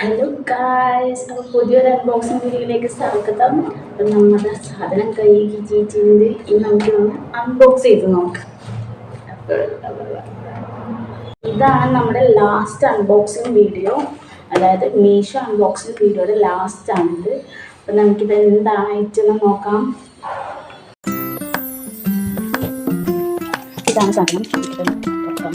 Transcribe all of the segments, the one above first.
Hello guys, അപ്പോൾ പുതിയൊരു unboxing വീഡിയോയിലേക്ക് സ്വാഗതം. അപ്പം നമ്മുടെ സാധനം കയ്യിൽ കിട്ടിയിട്ടുണ്ട്. ഇനി നമുക്ക് അൺബോക്സ് ചെയ്ത് നോക്കാം. ഇതാണ് നമ്മുടെ ലാസ്റ്റ് അൺബോക്സിംഗ് വീഡിയോ, അതായത് മീഷോ അൺബോക്സിംഗ് വീഡിയോയുടെ ലാസ്റ്റ് ആണിത്. അപ്പം നമുക്കിത് എന്താണ് ഐറ്റം നോക്കാം. ഇതാണ് സാധനം. നോക്കാം.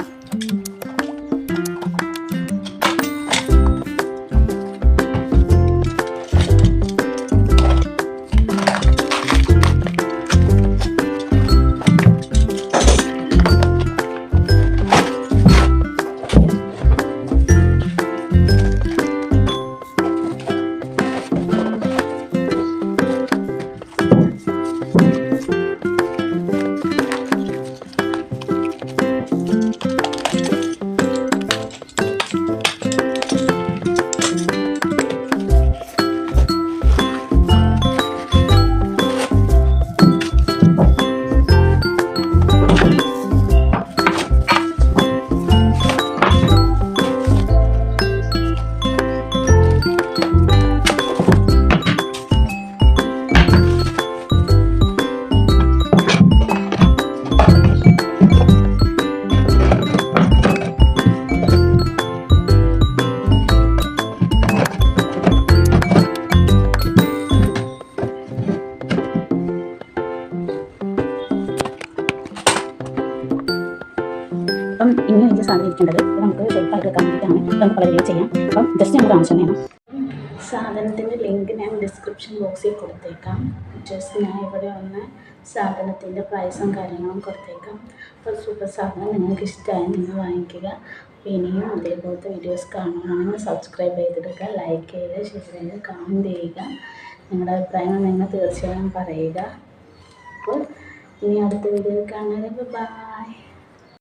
അപ്പം ഇങ്ങനെ വലിയ സാധനം ഇരിക്കേണ്ടത് നമുക്ക് ഷേപ്പായിട്ട് വെക്കാൻ വേണ്ടിയിട്ടാണ്. നമുക്ക് വളരെ ചെയ്യാം. അപ്പം ജസ്റ്റ് നമുക്ക് കാണിച്ചു തന്നെയാണ്. സാധനത്തിൻ്റെ ലിങ്ക് ഞാൻ ഡിസ്ക്രിപ്ഷൻ ബോക്സിൽ കൊടുത്തേക്കാം. ജസ്റ്റ് ഞാൻ ഇവിടെ ഒന്ന് സാധനത്തിൻ്റെ പ്രൈസും കാര്യങ്ങളും കൊടുത്തേക്കാം. അപ്പോൾ സൂപ്പർ സാധനം നിങ്ങൾക്ക് ഇഷ്ടമായി നിങ്ങൾ വാങ്ങിക്കുക. ഇനിയും അതേപോലത്തെ വീഡിയോസ് കാണുകയാണെങ്കിൽ സബ്സ്ക്രൈബ് ചെയ്തെടുക്കുക, ലൈക്ക് ചെയ്യുക, ഷെയർ ചെയ്യുക, കമൻറ്റ് ചെയ്യുക. നിങ്ങളുടെ അഭിപ്രായങ്ങൾ നിങ്ങൾ തീർച്ചയായും പറയുക. അപ്പോൾ ഇനി അടുത്ത വീഡിയോ കാണാൻ ബൈ.